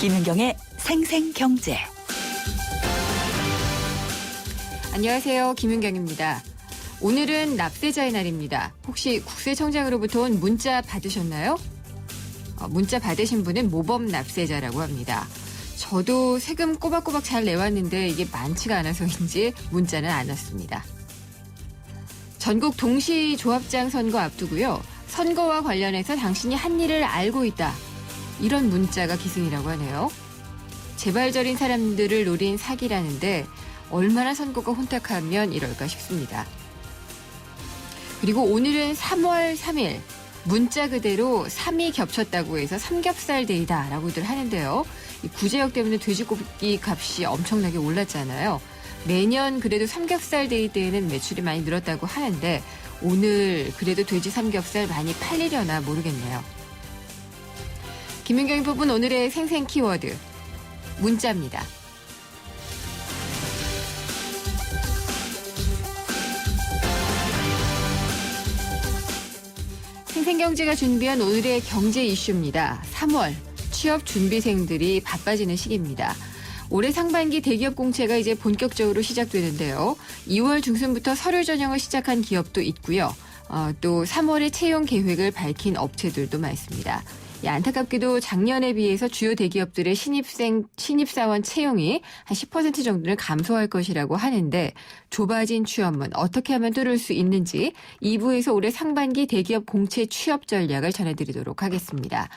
김은경의 생생경제. 안녕하세요. 김은경입니다. 오늘은 납세자의 날입니다. 혹시 국세청장으로부터 온 문자 받으셨나요? 문자 받으신 분은 모범 납세자라고 합니다. 저도 세금 꼬박꼬박 잘 내왔는데 이게 많지가 않아서인지 문자는 안 왔습니다. 전국 동시조합장 선거 앞두고요. 선거와 관련해서 당신이 한 일을 알고 있다. 이런 문자가 기승이라고 하네요. 재발절인 사람들을 노린 사기라는데 얼마나 선거가 혼탁하면 이럴까 싶습니다. 그리고 오늘은 3월 3일 문자 그대로 3이 겹쳤다고 해서 삼겹살 데이다라고들 하는데요. 이 구제역 때문에 돼지고기 값이 엄청나게 올랐잖아요. 매년 그래도 삼겹살 데이 때에는 매출이 많이 늘었다고 하는데 오늘 그래도 돼지 삼겹살 많이 팔리려나 모르겠네요. 김윤경이 뽑은 오늘의 생생 키워드 문자입니다. 생생경제가 준비한 오늘의 경제 이슈입니다. 3월 취업 준비생들이 바빠지는 시기입니다. 올해 상반기 대기업 공채가 이제 본격적으로 시작되는데요. 2월 중순부터 서류 전형을 시작한 기업도 있고요. 또 3월에 채용 계획을 밝힌 업체들도 많습니다. 안타깝게도 작년에 비해서 주요 대기업들의 신입사원 채용이 한 10% 정도는 감소할 것이라고 하는데 좁아진 취업문 어떻게 하면 뚫을 수 있는지 2부에서 올해 상반기 대기업 공채 취업 전략을 전해드리도록 하겠습니다.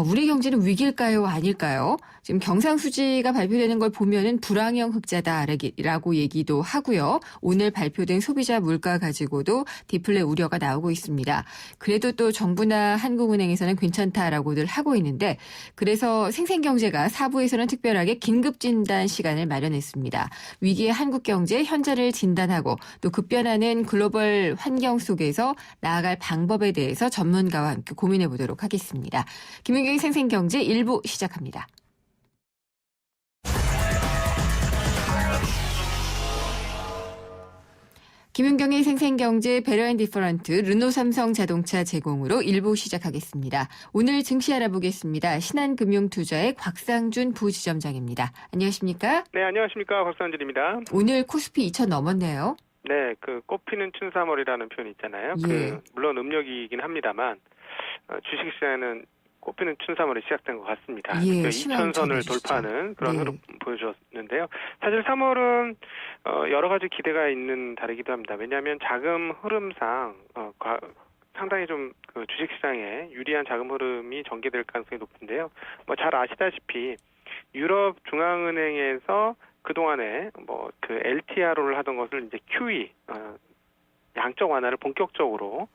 우리 경제는 위기일까요? 아닐까요? 지금 경상수지가 발표되는 걸 보면은 불황형 흑자다라고 얘기도 하고요. 오늘 발표된 소비자 물가 가지고도 디플레 우려가 나오고 있습니다. 그래도 또 정부나 한국은행에서는 괜찮다라고들 하고 있는데 그래서 생생경제가 4부에서는 특별하게 긴급진단 시간을 마련했습니다. 위기의 한국경제 현재를 진단하고 또 급변하는 글로벌 환경 속에서 나아갈 방법에 대해서 전문가와 함께 고민해 보도록 하겠습니다. 김은경의 생생경제 1부 시작합니다. 김은경의 생생경제 베러앤디퍼런트 르노삼성자동차 제공으로 1부 시작하겠습니다. 오늘 증시 알아보겠습니다. 신한금융투자의 곽상준 부지점장입니다. 안녕하십니까? 네, 안녕하십니까. 곽상준입니다. 오늘 코스피 2천 넘었네요. 네, 꽃피는 춘삼월이라는 표현이 있잖아요. 예. 물론 음력이긴 합니다만 주식시장에는 꽃피는 춘삼월이 시작된 것 같습니다. 예, 2천선을 돌파하는 그런 흐름 보여줬는데요. 사실 3월은 여러 가지 기대가 있는 달이기도 합니다. 왜냐하면 자금 흐름상 상당히 좀 주식시장에 유리한 자금 흐름이 전개될 가능성이 높은데요. 잘 아시다시피 유럽 중앙은행에서 그동안에 LTRO를 하던 것을 이제 QE 양적 완화를 본격적으로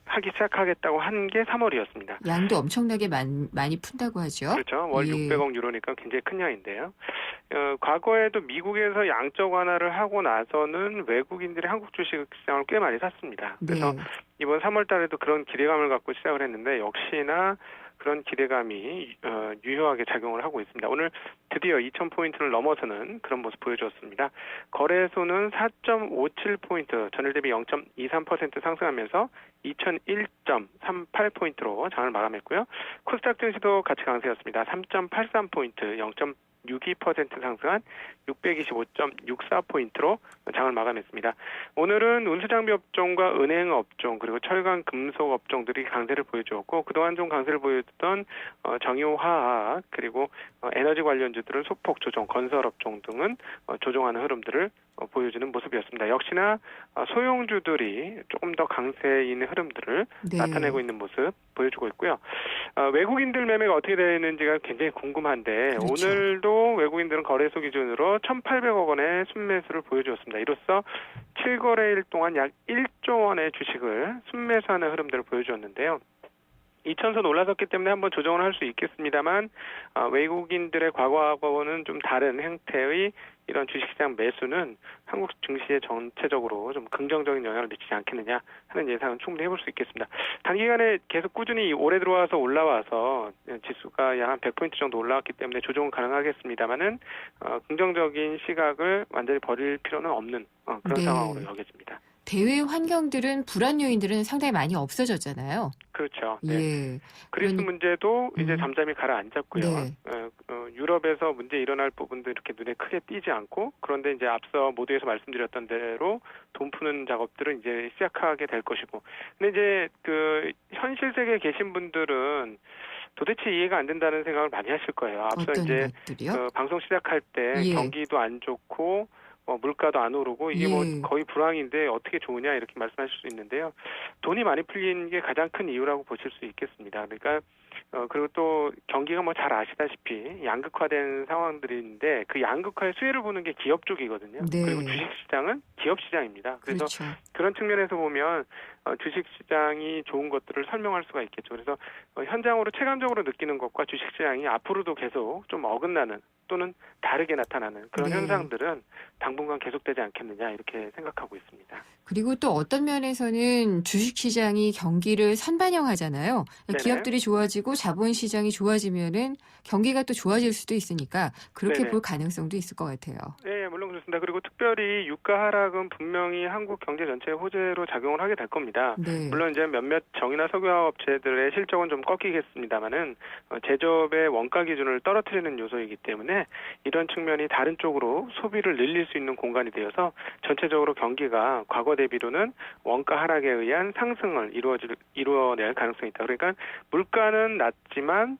하기 시작하겠다고 한 게 3월이었습니다. 양도 엄청나게 많이 푼다고 하죠. 그렇죠. 월 600억 유로니까 굉장히 큰 양인데요. 과거에도 미국에서 양적 완화를 하고 나서는 외국인들이 한국 주식시장을 꽤 많이 샀습니다. 그래서 이번 3월 달에도 그런 기대감을 갖고 시작을 했는데 역시나 그런 기대감이 유효하게 작용을 하고 있습니다. 오늘 드디어 2,000포인트를 넘어서는 그런 모습 보여주었습니다. 거래소는 4.57포인트, 전일 대비 0.23% 상승하면서 2,001.38포인트로 장을 마감했고요. 코스닥 증시도 같이 강세였습니다. 3.83포인트, 0.62% 상승한 625.64포인트로 장을 마감했습니다. 오늘은 운수장비 업종과 은행 업종 그리고 철강 금속 업종들이 강세를 보여주었고 그동안 좀 강세를 보여주던 정유화학 그리고 에너지 관련주들은 소폭 조정, 건설 업종 등은 조정하는 흐름들을 보여주는 모습이었습니다. 역시나 소형주들이 조금 더 강세인 흐름들을 나타내고 있는 모습 보여주고 있고요. 외국인들 매매가 어떻게 되는지가 굉장히 궁금한데 그렇죠. 오늘도 외국인들은 거래소 기준으로 1,800억 원의 순매수를 보여주었습니다. 이로써 7거래일 동안 약 1조 원의 주식을 순매수하는 흐름들을 보여주었는데요. 2,000선 올라섰기 때문에 한번 조정을 할 수 있겠습니다만 외국인들의 과거하고는 좀 다른 형태의 이런 주식시장 매수는 한국 증시에 전체적으로 좀 긍정적인 영향을 미치지 않겠느냐 하는 예상은 충분히 해볼 수 있겠습니다. 단기간에 계속 꾸준히 올해 들어와서 올라와서 지수가 약 한 100포인트 정도 올라왔기 때문에 조정은 가능하겠습니다만은 긍정적인 시각을 완전히 버릴 필요는 없는 그런 상황으로 여겨집니다. 대외 환경들은 불안 요인들은 상당히 많이 없어졌잖아요. 그렇죠. 네. 예. 그리스 그러니- 문제도 이제 잠잠히 가라앉았고요. 네. 유럽에서 문제 일어날 부분도 이렇게 눈에 크게 띄지 않고, 그런데 이제 앞서 모두에서 말씀드렸던 대로 돈 푸는 작업들은 이제 시작하게 될 것이고, 근데 이제 그 현실 세계에 계신 분들은 도대체 이해가 안 된다는 생각을 많이 하실 거예요. 앞서 어떤 이제 것들이요? 방송 시작할 때 예. 경기도 안 좋고 물가도 안 오르고 이게 뭐 예. 거의 불황인데 어떻게 좋으냐 이렇게 말씀하실 수 있는데요. 돈이 많이 풀린 게 가장 큰 이유라고 보실 수 있겠습니다. 그러니까 그리고 또 경기가 뭐 잘 아시다시피 양극화된 상황들인데 그 양극화의 수혜를 보는 게 기업 쪽이거든요. 네. 그리고 주식시장은 기업 시장입니다. 그래서 그렇죠. 그런 측면에서 보면 주식시장이 좋은 것들을 설명할 수가 있겠죠. 그래서 현장으로 체감적으로 느끼는 것과 주식시장이 앞으로도 계속 좀 어긋나는 또는 다르게 나타나는 그런 네. 현상들은 당분간 계속되지 않겠느냐 이렇게 생각하고 있습니다. 그리고 또 어떤 면에서는 주식시장이 경기를 선반영하잖아요. 네네. 기업들이 좋아지고 자본시장이 좋아지면은 경기가 또 좋아질 수도 있으니까 그렇게 네네. 볼 가능성도 있을 것 같아요. 네, 물론 그렇습니다. 그리고 특별히 유가 하락은 분명히 한국 경제 전체의 호재로 작용을 하게 될 겁니다. 네. 물론 이제 몇몇 정이나 석유화학 업체들의 실적은 좀 꺾이겠습니다만은 제조업의 원가 기준을 떨어뜨리는 요소이기 때문에 이런 측면이 다른 쪽으로 소비를 늘릴 수 있는 공간이 되어서 전체적으로 경기가 과거 대비로는 원가 하락에 의한 상승을 이루어낼 가능성이 있다. 그러니까 물가는 낮지만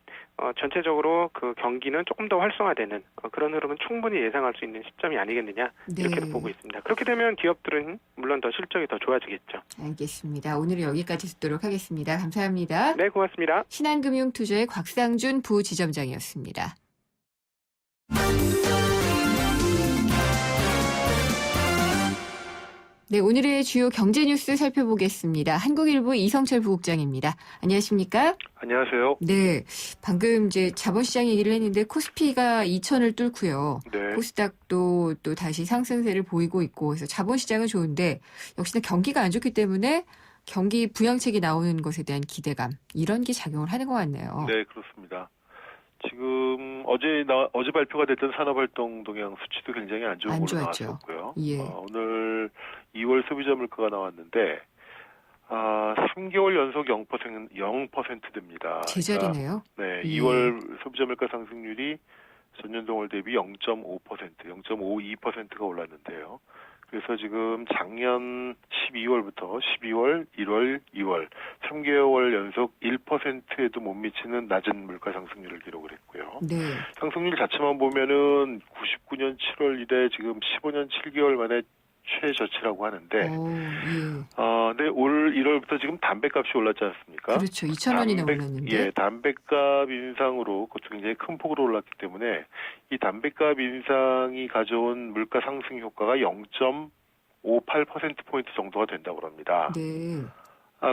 전체적으로 그 경기는 조금 더 활성화되는 그런 흐름은 충분히 예상할 수 있는 시점이 아니겠느냐 이렇게 네. 보고 있습니다. 그렇게 되면 기업들은 물론 더 실적이 더 좋아지겠죠. 알겠습니다. 오늘은 여기까지 듣도록 하겠습니다. 감사합니다. 네, 고맙습니다. 신한금융투자의 곽상준 부지점장이었습니다. 네, 오늘의 주요 경제 뉴스 살펴보겠습니다. 한국일보 이성철 부국장입니다. 안녕하십니까? 안녕하세요. 네, 방금 이제 자본시장 얘기를 했는데 코스피가 2,000을 뚫고요. 네. 코스닥도 또 다시 상승세를 보이고 있고 그래서 자본시장은 좋은데 역시나 경기가 안 좋기 때문에 경기 부양책이 나오는 것에 대한 기대감 이런 게 작용을 하는 것 같네요. 네, 그렇습니다. 지금 어제 발표가 됐던 산업활동 동향 수치도 굉장히 안 좋은 안 걸로 좋았죠. 나왔었고요. 예. 오늘 2월 소비자 물가가 나왔는데 3개월 연속 0%됩니다. 제자리네요. 네, 예. 2월 소비자 물가 상승률이 전년 동월 대비 0.5%, 0.52%가 올랐는데요. 그래서 지금 작년 12월부터 12월, 1월, 2월 3개월 연속 1%에도 못 미치는 낮은 물가 상승률을 기록을 했고요. 네. 상승률 자체만 보면은 99년 7월 이래 지금 15년 7개월 만에 최저치라고 하는데, 예. 근데 올 1월부터 지금 담배값이 올랐지 않습니까? 그렇죠. 2,000원이나 올랐는데. 예, 담배값 인상으로 그것도 굉장히 큰 폭으로 올랐기 때문에 이 담배값 인상이 가져온 물가 상승 효과가 0.58%포인트 정도가 된다고 합니다. 네.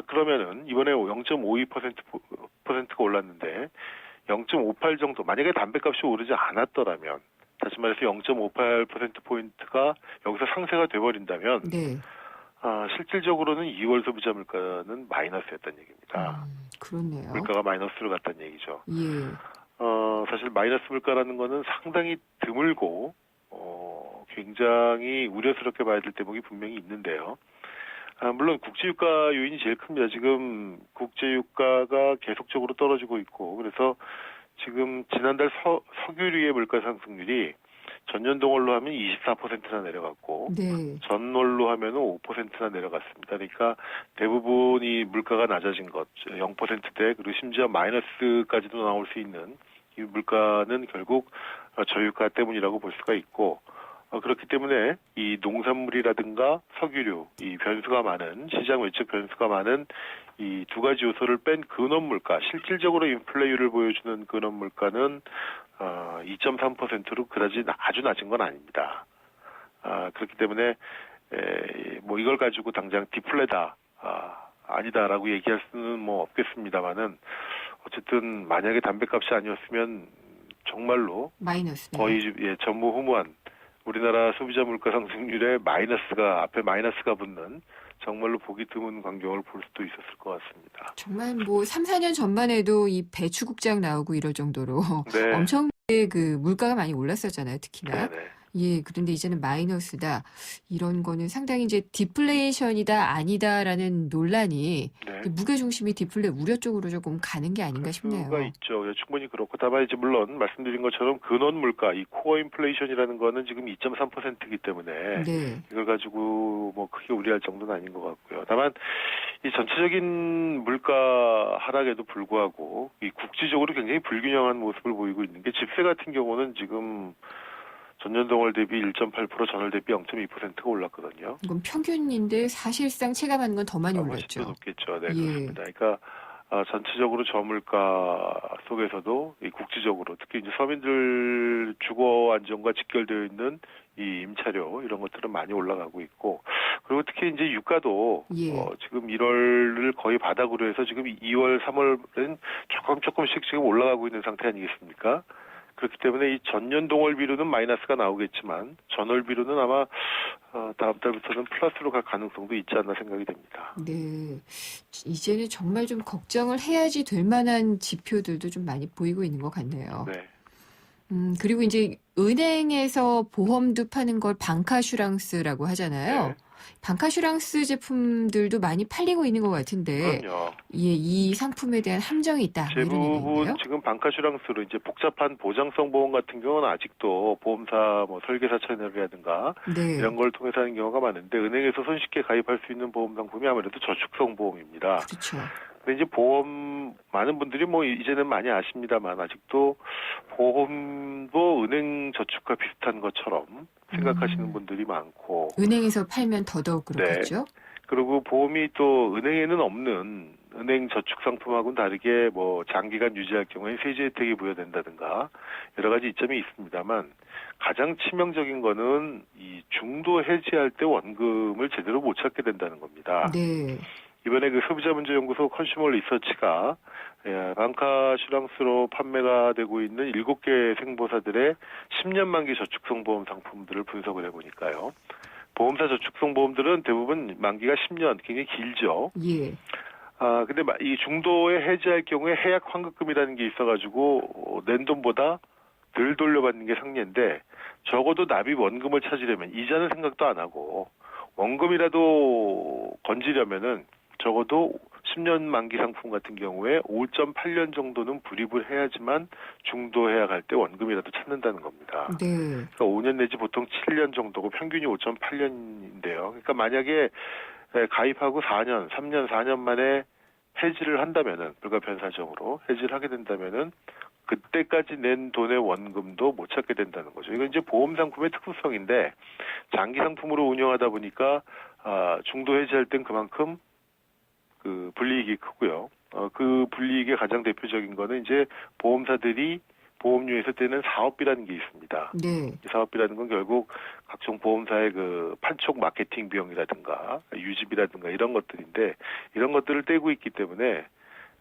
그러면은 이번에 0.52%가 올랐는데 0.58 정도, 만약에 담배값이 오르지 않았더라면, 다시 말해서 0.58%포인트가 여기서 상쇄가 돼버린다면, 네. 실질적으로는 2월 소비자 물가는 마이너스였다는 얘기입니다. 그렇네요. 물가가 마이너스로 갔다는 얘기죠. 예. 사실 마이너스 물가라는 거는 상당히 드물고, 굉장히 우려스럽게 봐야 될 대목이 분명히 있는데요. 물론 국제유가 요인이 제일 큽니다. 지금 국제유가가 계속적으로 떨어지고 있고, 그래서 지금 지난달 석유류의 물가 상승률이 전년 동월로 하면 24%나 내려갔고, 네. 전월로 하면은 5%나 내려갔습니다. 그러니까 대부분 이 물가가 낮아진 것, 0%대, 그리고 심지어 마이너스까지도 나올 수 있는 이 물가는 결국 저유가 때문이라고 볼 수가 있고, 그렇기 때문에 이 농산물이라든가 석유류, 이 변수가 많은, 시장 외적 변수가 많은 이 두 가지 요소를 뺀 근원 물가, 실질적으로 인플레이율을 보여주는 근원 물가는 2.3%로 그다지 아주 낮은 건 아닙니다. 그렇기 때문에 뭐 이걸 가지고 당장 디플레다, 아니다라고 얘기할 수는 뭐 없겠습니다만은, 어쨌든 만약에 담배값이 아니었으면 정말로 마이너스네요. 거의 전무후무한 우리나라 소비자 물가 상승률에 앞에 마이너스가 붙는 정말로 보기 드문 광경을 볼 수도 있었을 것 같습니다. 정말 뭐 3, 4년 전만 해도 이 배추국장 나오고 이럴 정도로 네. 엄청나게 그 물가가 많이 올랐었잖아요, 특히나. 네네. 예, 그런데 이제는 마이너스다. 이런 거는 상당히 이제 디플레이션이다, 아니다라는 논란이 네. 무게 중심이 디플레 우려 쪽으로 조금 가는 게 아닌가 수가 싶네요. 있죠. 예, 충분히 그렇고 다만 이제 물론 말씀드린 것처럼 근원 물가, 이 코어 인플레이션이라는 거는 지금 2.3%이기 때문에 네. 이걸 가지고 뭐 크게 우려할 정도는 아닌 것 같고요. 다만 이 전체적인 물가 하락에도 불구하고 이 국지적으로 굉장히 불균형한 모습을 보이고 있는 게 집세 같은 경우는 지금 전년동월 대비 1.8%, 전월 대비 0.2%가 올랐거든요. 이건 평균인데 사실상 체감하는 건 더 많이 훨씬 더 올랐죠. 높겠죠. 네, 예. 그렇습니다. 그러니까 전체적으로 저물가 속에서도 이 국지적으로 특히 이제 서민들 주거 안정과 직결되어 있는 이 임차료 이런 것들은 많이 올라가고 있고 그리고 특히 이제 유가도 예. 지금 1월을 거의 바닥으로 해서 지금 2월, 3월은 조금씩 지금 올라가고 있는 상태 아니겠습니까? 그렇기 때문에 이 전년 동월비로는 마이너스가 나오겠지만 전월비로는 아마 다음 달부터는 플러스로 갈 가능성도 있지 않나 생각이 됩니다. 네. 이제는 정말 좀 걱정을 해야지 될 만한 지표들도 좀 많이 보이고 있는 것 같네요. 네. 그리고 이제 은행에서 보험도 파는 걸 방카슈랑스라고 하잖아요. 네. 방카슈랑스 제품들도 많이 팔리고 있는 것 같은데, 그럼요. 예, 이 상품에 대한 함정이 있다. 뭐 이런 대부분 얘기인데요. 지금 방카슈랑스로 이제 복잡한 보장성 보험 같은 경우는 아직도 보험사 뭐 설계사 채널이라든가 네. 이런 걸 통해서 하는 경우가 많은데 은행에서 손쉽게 가입할 수 있는 보험 상품이 아무래도 저축성 보험입니다. 그렇죠. 근데 이제 보험 많은 분들이 뭐 이제는 많이 아십니다만 아직도 보험도 은행 저축과 비슷한 것처럼 생각하시는 분들이 많고 은행에서 팔면 더더욱 그렇겠죠. 그리고 보험이 또 은행에는 없는 은행 저축 상품하고는 다르게 뭐 장기간 유지할 경우에 세제 혜택이 부여된다든가 여러 가지 이점이 있습니다만 가장 치명적인 거는 이 중도 해지할 때 원금을 제대로 못 찾게 된다는 겁니다. 네. 이번에 그 소비자문제연구소 컨슈머 리서치가 방카슈랑스로 판매가 되고 있는 7개 생보사들의 10년 만기 저축성 보험 상품들을 분석을 해보니까요. 보험사 저축성 보험들은 대부분 만기가 10년, 굉장히 길죠. 예. 근데 이 중도에 해지할 경우에 해약 환급금이라는 게 있어가지고 낸 돈보다 덜 돌려받는 게 상례인데 적어도 납입 원금을 찾으려면 이자는 생각도 안 하고 원금이라도 건지려면은 적어도 10년 만기 상품 같은 경우에 5.8년 정도는 불입을 해야지만 중도 해약할 때 원금이라도 찾는다는 겁니다. 네. 그러니까 5년 내지 보통 7년 정도고 평균이 5.8년인데요. 그러니까 만약에 가입하고 4년, 3년, 4년 만에 해지를 한다면은 불가피한 사정으로 해지를 하게 된다면은 그때까지 낸 돈의 원금도 못 찾게 된다는 거죠. 이건 이제 보험 상품의 특수성인데 장기 상품으로 운영하다 보니까 중도 해지할 땐 그만큼 그 불이익이 크고요. 그 불이익의 가장 대표적인 거는 이제 보험사들이 보험료에서 떼는 사업비라는 게 있습니다. 네. 이 사업비라는 건 결국 각종 보험사의 그 판촉 마케팅 비용이라든가 유지비라든가 이런 것들인데 이런 것들을 떼고 있기 때문에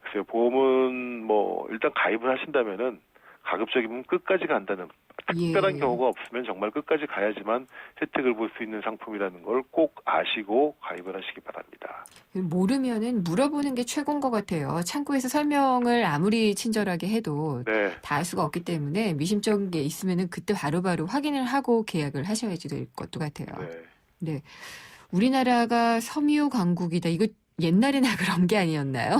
글쎄요, 보험은 뭐 일단 가입을 하신다면은 가급적이면 끝까지 간다는 특별한 경우가 없으면 정말 끝까지 가야지만 혜택을 볼 수 있는 상품이라는 걸 꼭 아시고 가입을 하시기 바랍니다. 모르면은 물어보는 게 최고인 것 같아요. 창구에서 설명을 아무리 친절하게 해도 네. 다 알 수가 없기 때문에 미심쩍은 게 있으면은 그때 바로바로 확인을 하고 계약을 하셔야지 될 것도 같아요. 네. 네. 우리나라가 섬유 강국이다. 이거 옛날에나 그런 게 아니었나요?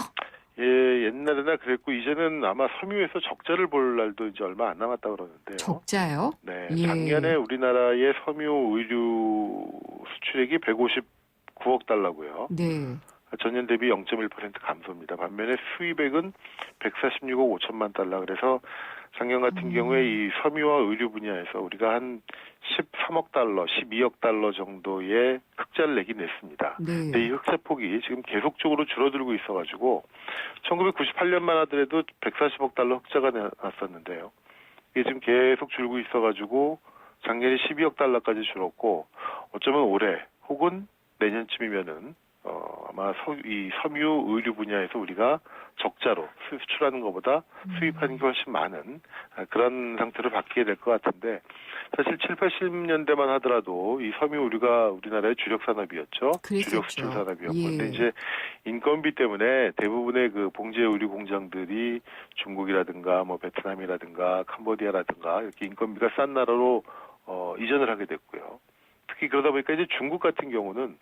예, 옛날에나 그랬고 이제는 아마 섬유에서 적자를 볼 날도 이제 얼마 안 남았다 그러는데요. 적자요? 네, 예. 작년에 우리나라의 섬유 의류 수출액이 159억 달러고요. 네. 전년 대비 0.1% 감소입니다. 반면에 수입액은 146억 5천만 달러. 그래서 작년 같은 경우에 이 섬유와 의류 분야에서 우리가 한 13억 달러, 12억 달러 정도의 흑자를 내긴 냈습니다. 네. 근데 이 흑자폭이 지금 계속적으로 줄어들고 있어가지고 1998년만 하더라도 140억 달러 흑자가 났었는데요. 이게 지금 계속 줄고 있어가지고 작년에 12억 달러까지 줄었고 어쩌면 올해 혹은 내년쯤이면은 아마 이 섬유 의류 분야에서 우리가 적자로 수출하는 것보다 수입하는 게 훨씬 많은 그런 상태로 바뀌게 될 것 같은데 사실 7, 80년대만 하더라도 이 섬유 의류가 우리나라의 주력 산업이었죠. 그랬었죠. 주력 수출 산업이었고. 예. 근데 이제 인건비 때문에 대부분의 그 봉제 의류 공장들이 중국이라든가 뭐 베트남이라든가 캄보디아라든가 이렇게 인건비가 싼 나라로 이전을 하게 됐고요. 특히 그러다 보니까 이제 중국 같은 경우는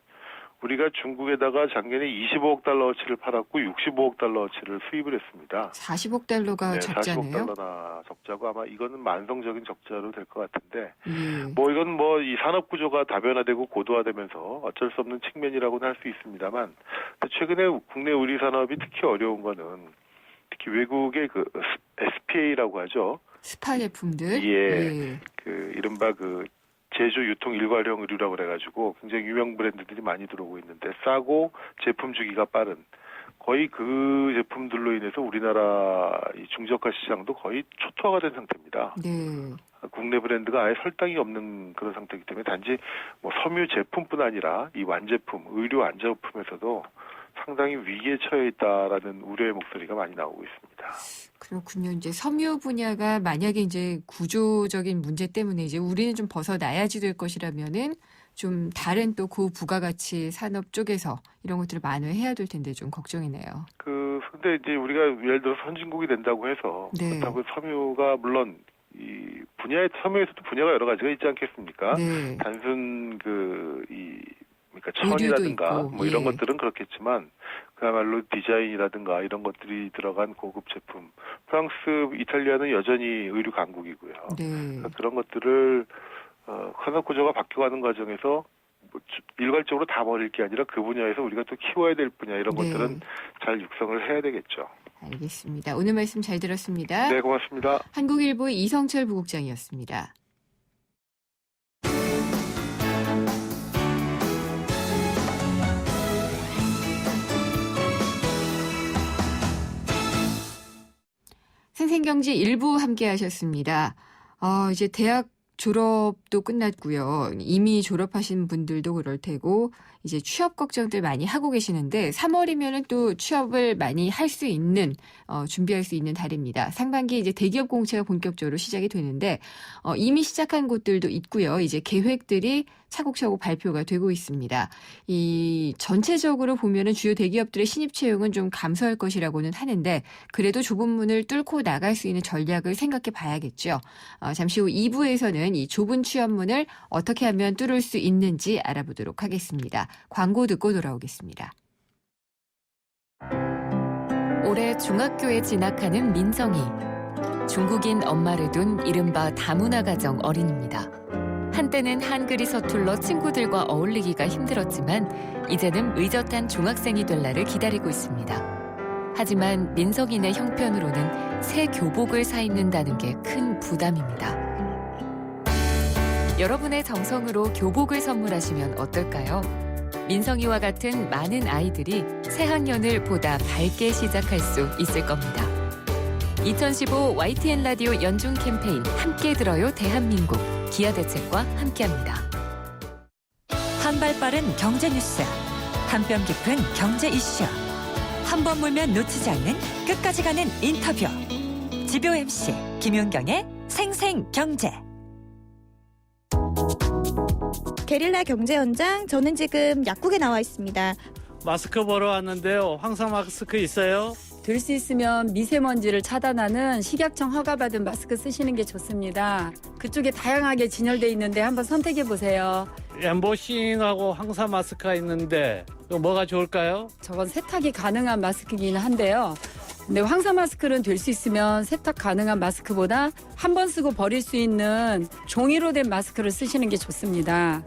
우리가 중국에다가 작년에 25억 달러어치를 팔았고 65억 달러어치를 수입을 했습니다. 40억 달러가 네, 적자네요. 40억 달러나 적자고 아마 이거는 만성적인 적자로 될 것 같은데 예. 이건 이 산업 구조가 다변화되고 고도화되면서 어쩔 수 없는 측면이라고는 할 수 있습니다만 최근에 국내 의류 산업이 특히 어려운 거는 특히 외국의 그 SPA라고 하죠. 스파 제품들. 예. 이른바 제조 유통 일괄형 의류라고 그래가지고 굉장히 유명 브랜드들이 많이 들어오고 있는데 싸고 제품 주기가 빠른 거의 그 제품들로 인해서 우리나라 이 중저가 시장도 거의 초토화가 된 상태입니다. 네. 국내 브랜드가 아예 설당이 없는 그런 상태이기 때문에 단지 섬유 제품뿐 아니라 이 완제품, 의류 완제품에서도 상당히 위기에 처해 있다라는 우려의 목소리가 많이 나오고 있습니다. 그렇군요. 이제 섬유 분야가 만약에 이제 구조적인 문제 때문에 이제 우리는 좀 벗어나야지 될 것이라면은 좀 다른 또 고부가가치 산업 쪽에서 이런 것들을 만회해야 될 텐데 좀 걱정이네요. 근데 이제 우리가 예를 들어 선진국이 된다고 해서 네. 그렇다고 섬유가 물론 이 섬유에서도 분야가 여러 가지가 있지 않겠습니까? 네. 단순 그러니까 의류도 천이라든가 있고, 이런 예. 것들은 그렇겠지만 그야말로 디자인이라든가 이런 것들이 들어간 고급 제품. 프랑스, 이탈리아는 여전히 의류 강국이고요. 네. 그러니까 그런 것들을 산업 구조가 바뀌어가는 과정에서 일괄적으로 다 버릴 게 아니라 그 분야에서 우리가 또 키워야 될 분야 이런 네. 것들은 잘 육성을 해야 되겠죠. 알겠습니다. 오늘 말씀 잘 들었습니다. 네, 고맙습니다. 한국일보의 이성철 부국장이었습니다. 생생경제 일부 함께 하셨습니다. 이제 대학 졸업도 끝났고요. 이미 졸업하신 분들도 그럴 테고 이제 취업 걱정들 많이 하고 계시는데 3월이면은 또 취업을 많이 할 수 있는 준비할 수 있는 달입니다. 상반기 이제 대기업 공채가 본격적으로 시작이 되는데 이미 시작한 곳들도 있고요. 이제 계획들이 차곡차곡 발표가 되고 있습니다. 이 전체적으로 보면은 주요 대기업들의 신입 채용은 좀 감소할 것이라고는 하는데 그래도 좁은 문을 뚫고 나갈 수 있는 전략을 생각해 봐야겠죠. 잠시 후 2부에서는 이 좁은 취업문을 어떻게 하면 뚫을 수 있는지 알아보도록 하겠습니다. 광고 듣고 돌아오겠습니다. 올해 중학교에 진학하는 민성이. 중국인 엄마를 둔 이른바 다문화 가정 어린입니다. 한때는 한글이 서툴러 친구들과 어울리기가 힘들었지만 이제는 의젓한 중학생이 될 날을 기다리고 있습니다. 하지만 민성이네 형편으로는 새 교복을 사 입는다는 게 큰 부담입니다. 여러분의 정성으로 교복을 선물하시면 어떨까요? 민성이와 같은 많은 아이들이 새 학년을 보다 밝게 시작할 수 있을 겁니다. 2015 YTN 라디오 연중 캠페인 함께 들어요 대한민국 기아대책과 함께합니다. 한 발 빠른 경제 뉴스, 한 뼘 깊은 경제 이슈, 한 번 물면 놓치지 않는 끝까지 가는 인터뷰. 지표 MC 김윤경의 생생경제. 게릴라 경제 현장, 저는 지금 약국에 나와 있습니다. 마스크 보러 왔는데요. 황사 마스크 있어요? 될 수 있으면 미세먼지를 차단하는 식약청 허가받은 마스크 쓰시는 게 좋습니다. 그쪽에 다양하게 진열돼 있는데 한번 선택해 보세요. 엠보싱하고 황사 마스크가 있는데 이거 뭐가 좋을까요? 저건 세탁이 가능한 마스크이긴 한데요. 근데 황사 마스크는 될 수 있으면 세탁 가능한 마스크보다 한 번 쓰고 버릴 수 있는 종이로 된 마스크를 쓰시는 게 좋습니다.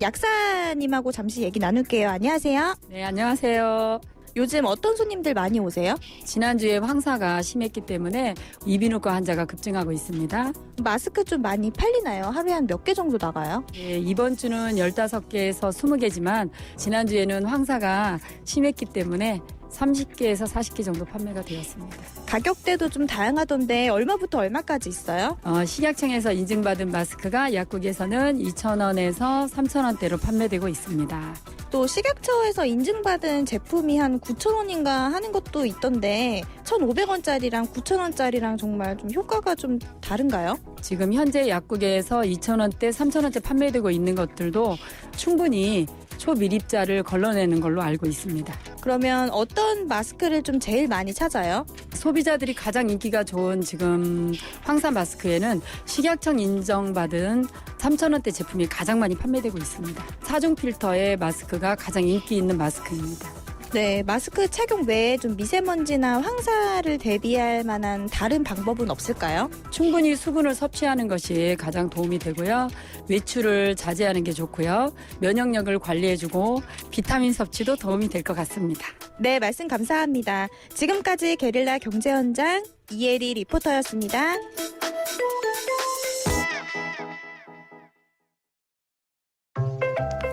약사님하고 잠시 얘기 나눌게요. 안녕하세요. 네, 안녕하세요. 요즘 어떤 손님들 많이 오세요? 지난주에 황사가 심했기 때문에 이비인후과 환자가 급증하고 있습니다. 마스크 좀 많이 팔리나요? 하루에 한 몇 개 정도 나가요? 예, 이번 주는 15개에서 20개지만 지난주에는 황사가 심했기 때문에 30개에서 40개 정도 판매가 되었습니다. 가격대도 좀 다양하던데 얼마부터 얼마까지 있어요? 식약청에서 인증받은 마스크가 약국에서는 2,000원에서 3,000원대로 판매되고 있습니다. 또 식약처에서 인증받은 제품이 한 9,000원인가 하는 것도 있던데 1,500원짜리랑 9,000원짜리랑 정말 좀 효과가 좀 다른가요? 지금 현재 약국에서 2,000원대, 3,000원대 판매되고 있는 것들도 충분히 초미립자를 걸러내는 걸로 알고 있습니다. 그러면 어떤 마스크를 좀 제일 많이 찾아요? 소비자들이 가장 인기가 좋은 지금 황사 마스크에는 식약청 인정받은 3,000원대 제품이 가장 많이 판매되고 있습니다. 4중 필터의 마스크가 가장 인기 있는 마스크입니다. 네, 마스크 착용 외에 좀 미세먼지나 황사를 대비할 만한 다른 방법은 없을까요? 충분히 수분을 섭취하는 것이 가장 도움이 되고요. 외출을 자제하는 게 좋고요. 면역력을 관리해주고 비타민 섭취도 도움이 될 것 같습니다. 네, 말씀 감사합니다. 지금까지 게릴라 경제현장 이혜리 리포터였습니다.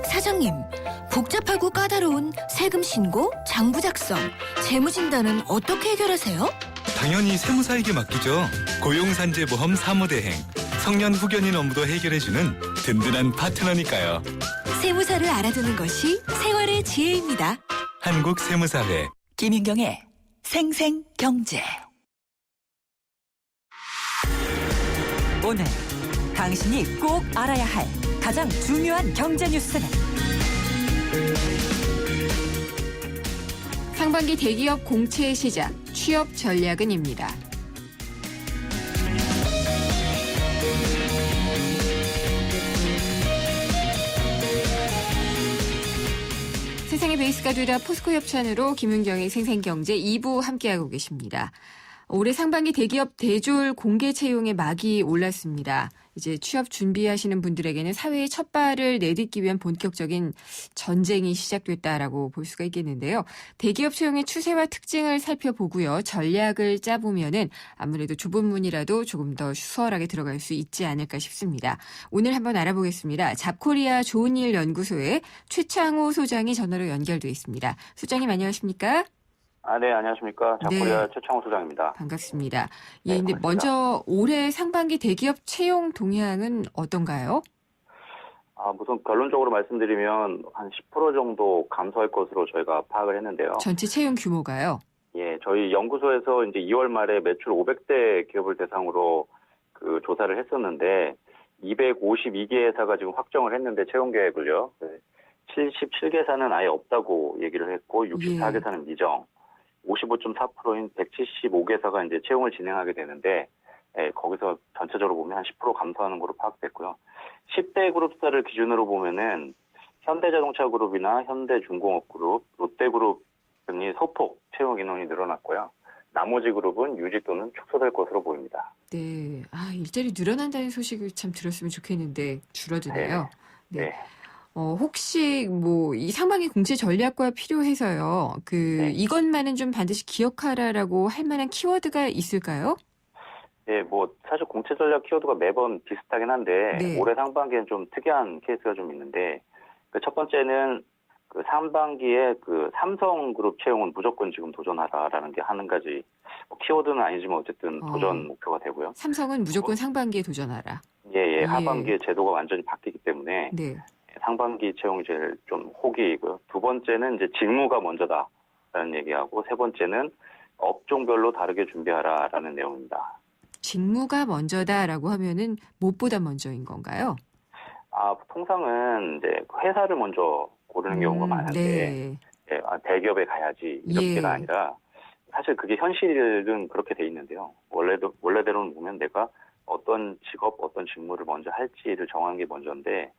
사장님, 복잡하고 까다로운 세금 신고, 장부 작성, 재무 진단은 어떻게 해결하세요? 당연히 세무사에게 맡기죠. 고용산재보험 사무대행. 성년 후견인 업무도 해결해주는 든든한 파트너니까요. 세무사를 알아두는 것이 생활의 지혜입니다. 한국세무사회. 김윤경의 생생경제. 오늘 당신이 꼭 알아야 할 가장 중요한 경제 뉴스는 상반기 대기업 공채 시작, 취업 전략은입니다. 세상의 베이스가 되다 포스코 협찬으로 김윤경의 생생경제 2부 함께하고 계십니다. 올해 상반기 대기업 대졸 공개 채용의 막이 올랐습니다. 이제 취업 준비하시는 분들에게는 사회의 첫 발을 내딛기 위한 본격적인 전쟁이 시작됐다라고 볼 수가 있겠는데요. 대기업 채용의 추세와 특징을 살펴보고요. 전략을 짜보면은 아무래도 좁은 문이라도 조금 더 수월하게 들어갈 수 있지 않을까 싶습니다. 오늘 한번 알아보겠습니다. 잡코리아 좋은일 연구소의 최창호 소장이 전화로 연결돼 있습니다. 소장님 안녕하십니까? 네, 안녕하십니까. 잡코리아 네. 최창호 소장입니다. 반갑습니다. 예, 네, 근데 반갑습니다. 먼저 올해 상반기 대기업 채용 동향은 어떤가요? 우선 결론적으로 말씀드리면 한 10% 정도 감소할 것으로 저희가 파악을 했는데요. 전체 채용 규모가요? 예, 저희 연구소에서 이제 2월 말에 매출 500대 기업을 대상으로 그 조사를 했었는데 252개 회사가 지금 확정을 했는데 채용 계획을요. 77개사는 아예 없다고 얘기를 했고 64개사는 미정. 55.4%인 175개사가 이제 채용을 진행하게 되는데, 거기서 전체적으로 보면 한 10% 감소하는 걸로 파악됐고요. 10대 그룹사를 기준으로 보면은 현대자동차 그룹이나 현대중공업 그룹, 롯데그룹 등이 소폭 채용 인원이 늘어났고요. 나머지 그룹은 유지 또는 축소될 것으로 보입니다. 네. 일자리 늘어난다는 소식을 참 들었으면 좋겠는데 줄어드네요. 네. 혹시 이 상반기 공채 전략과 필요해서요. 이것만은 좀 반드시 기억하라라고 할 만한 키워드가 있을까요? 네, 사실 공채 전략 키워드가 매번 비슷하긴 한데, 네. 올해 상반기엔 좀 특이한 케이스가 좀 있는데, 첫 번째는 상반기에 삼성그룹 채용은 무조건 지금 도전하라라는 게 한 가지, 키워드는 아니지만 어쨌든 도전 목표가 되고요. 삼성은 무조건 상반기에 도전하라. 예. 하반기에 제도가 완전히 바뀌기 때문에, 네. 상반기 채용이 제일 좀 호기이고요. 두 번째는 이제 직무가 먼저다라는 얘기하고, 세 번째는 업종별로 다르게 준비하라라는 내용입니다. 직무가 먼저다라고 하면은 무엇보다 먼저인 건가요? 통상은 이제 회사를 먼저 고르는 경우가 많은데, 네. 대기업에 가야지 이렇게가 아니라 사실 그게 현실은 그렇게 돼 있는데요. 원래대로는 보면 내가 어떤 직업, 어떤 직무를 먼저 할지를 정하는 게 먼저인데,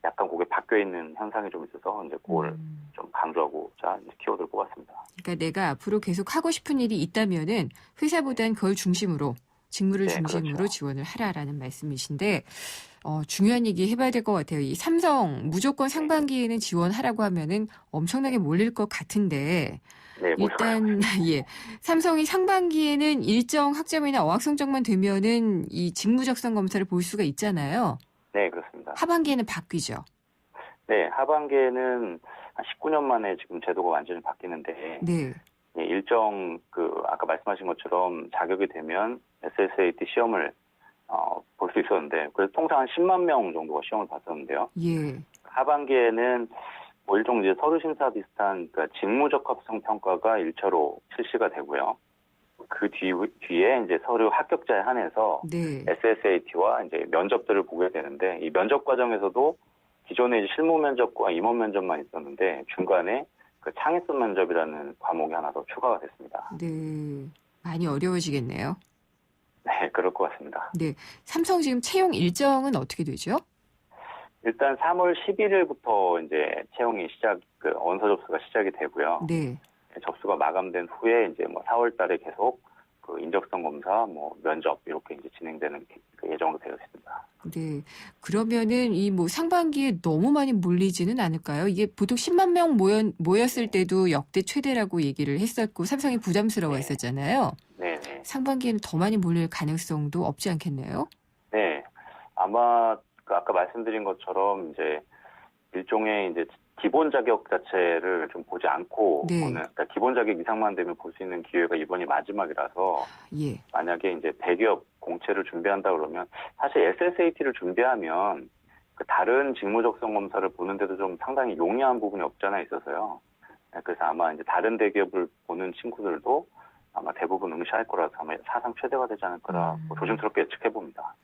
약간 그게 바뀌어 있는 현상이 좀 있어서 이제 그걸 좀 강조하고자 이제 키워드를 뽑았습니다. 그러니까 내가 앞으로 계속 하고 싶은 일이 있다면은 회사보단 그걸 중심으로 직무를 중심으로 그렇죠. 지원을 하라라는 말씀이신데 중요한 얘기 해봐야 될 것 같아요. 이 삼성 무조건 상반기에는 지원하라고 하면은 엄청나게 몰릴 것 같은데 네, 일단 삼성이 상반기에는 일정 학점이나 어학 성적만 되면은 이 직무 적성 검사를 볼 수가 있잖아요. 네, 그렇습니다. 하반기에는 바뀌죠. 네, 하반기에는 한 19년 만에 지금 제도가 완전히 바뀌는데, 네. 일정 아까 말씀하신 것처럼 자격이 되면 SSAT 시험을 볼 수 있었는데, 그래서 통상 한 10만 명 정도가 시험을 봤었는데요. 예. 하반기에는 일종 이제 서류 심사 비슷한 직무 적합성 평가가 1차로 실시가 되고요. 그 뒤에 이제 서류 합격자에 한해서 네. SSAT와 이제 면접들을 보게 되는데 이 면접 과정에서도 기존에 이제 실무 면접과 임원 면접만 있었는데 중간에 그 창의성 면접이라는 과목이 하나 더 추가가 됐습니다. 네. 많이 어려워지겠네요. 네, 그럴 것 같습니다. 네. 삼성 지금 채용 일정은 어떻게 되죠? 일단 3월 11일부터 이제 채용이 원서 접수가 시작이 되고요. 네. 접수가 마감된 후에 이제 뭐 4월 달에 계속 그 인적성 검사, 뭐 면접 이렇게 이제 진행되는 그 예정으로 되어 있습니다. 네. 그러면은 이 뭐 상반기에 너무 많이 몰리지는 않을까요? 이게 보통 10만 명 모였을 때도 역대 최대라고 얘기를 했었고 삼성이 부담스러워했었잖아요. 네, 네. 상반기에는 더 많이 몰릴 가능성도 없지 않겠네요? 네. 아마 그 아까 말씀드린 것처럼 이제 일종의 이제 기본 자격 자체를 좀 보지 않고 네. 보는, 그러니까 기본 자격 이상만 되면 볼 수 있는 기회가 이번이 마지막이라서 예. 만약에 이제 대기업 공채를 준비한다 그러면 사실 SSAT를 준비하면 그 다른 직무 적성 검사를 보는데도 좀 상당히 용이한 부분이 없지 않아 있어서요. 그래서 아마 이제 다른 대기업을 보는 친구들도 아마 대부분 응시할 거라서 아마 사상 최대가 되지 않을까라고 조심스럽게 예측해 봅니다.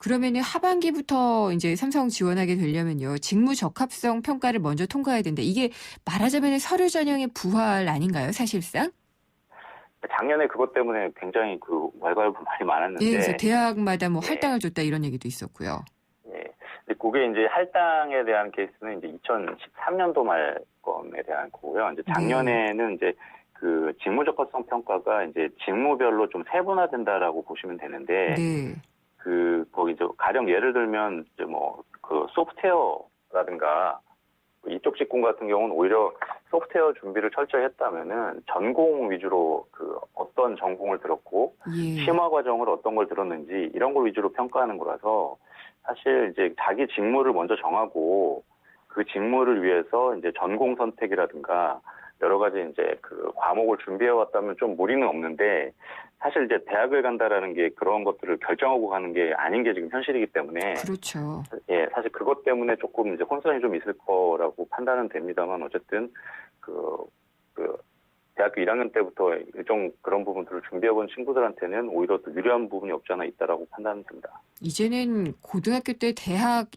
그러면은 하반기부터 이제 삼성 지원하게 되려면요. 직무 적합성 평가를 먼저 통과해야 된다. 이게 말하자면 서류 전형의 부활 아닌가요, 사실상? 작년에 그것 때문에 굉장히 그 왈가왈부 많았는데. 네, 그래서 대학마다 뭐 네. 할당을 줬다 이런 얘기도 있었고요. 네. 근데 그게 이제 할당에 대한 케이스는 이제 2013년도 말 건에 대한 거고요. 이제 작년에는 이제 그 직무 적합성 평가가 이제 직무별로 좀 세분화된다라고 보시면 되는데. 네. 거기 가령 예를 들면 이제 뭐 그 소프트웨어라든가 이쪽 직군 같은 경우는 오히려 소프트웨어 준비를 철저히 했다면은 전공 위주로 그 어떤 전공을 들었고 예. 심화 과정을 어떤 걸 들었는지 이런 걸 위주로 평가하는 거라서 사실 이제 자기 직무를 먼저 정하고 그 직무를 위해서 이제 전공 선택이라든가 여러 가지 이제 그 과목을 준비해 왔다면 좀 무리는 없는데 사실 이제 대학을 간다라는 게 그런 것들을 결정하고 가는 게 아닌 게 지금 현실이기 때문에 그렇죠. 예, 사실 그것 때문에 조금 이제 혼선이 좀 있을 거라고 판단은 됩니다만 어쨌든 그 대학교 1학년 때부터 일종 그런 부분들을 준비해본 친구들한테는 오히려 또 유리한 부분이 없지 않아 있다라고 판단됩니다. 이제는 고등학교 때 대학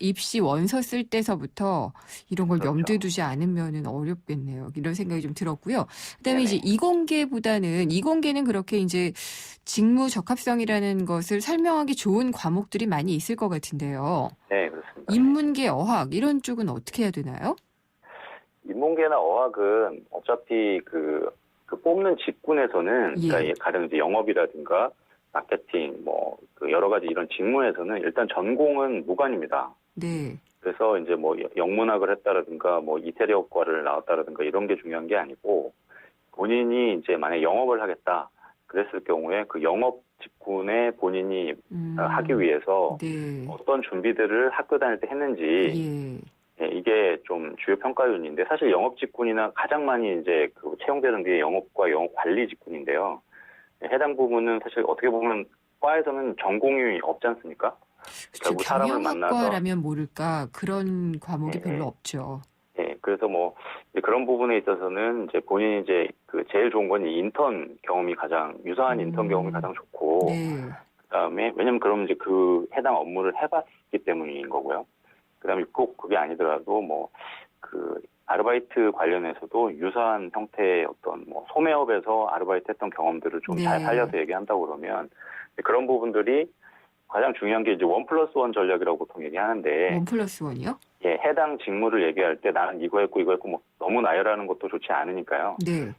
입시 원서 쓸 때서부터 이런 걸 그렇죠. 염두에 두지 않으면은 어렵겠네요. 이런 생각이 좀 들었고요. 그다음에 네네. 이제 이공계는 그렇게 이제 직무 적합성이라는 것을 설명하기 좋은 과목들이 많이 있을 것 같은데요. 네, 그렇습니다. 인문계, 어학 이런 쪽은 어떻게 해야 되나요? 인문계나 어학은 어차피 그 뽑는 직군에서는 예. 그러니까 가령 이제 영업이라든가 마케팅 뭐 그 여러 가지 이런 직무에서는 일단 전공은 무관입니다. 네. 그래서 이제 뭐 영문학을 했다라든가 뭐 이태리어과를 나왔다라든가 이런 게 중요한 게 아니고 본인이 이제 만약 영업을 하겠다 그랬을 경우에 그 영업 직군에 본인이 하기 위해서 네. 어떤 준비들을 학교 다닐 때 했는지 예. 이게 좀 주요 평가 요인인데 사실 영업 직군이나 가장 많이 이제 그 채용되는 게 영업과 영업 관리 직군인데요. 해당 부분은 사실 어떻게 보면 과에서는 전공이 없지 않습니까? 결국 사람을 만나서 경영학과라면 모를까 그런 과목이 별로 없죠. 예, 그래서 뭐 이제 그런 부분에 있어서는 이제 본인이 이제 그 제일 좋은 건 이 인턴 경험이 가장 유사한 인턴 경험이 가장 좋고 네. 그다음에 왜냐면 그럼 이제 그 해당 업무를 해봤기 때문인 거고요. 그다음에 꼭 그게 아니더라도 뭐 그 아르바이트 관련해서도 유사한 형태의 어떤 뭐 소매업에서 아르바이트 했던 경험들을 좀 잘 네. 살려서 얘기한다고 그러면 그런 부분들이 가장 중요한 게 이제 1+1 전략이라고 보통 얘기하는데 1+1이요? 예, 해당 직무를 얘기할 때 나는 이거 했고 뭐 너무 나열하는 것도 좋지 않으니까요. 네.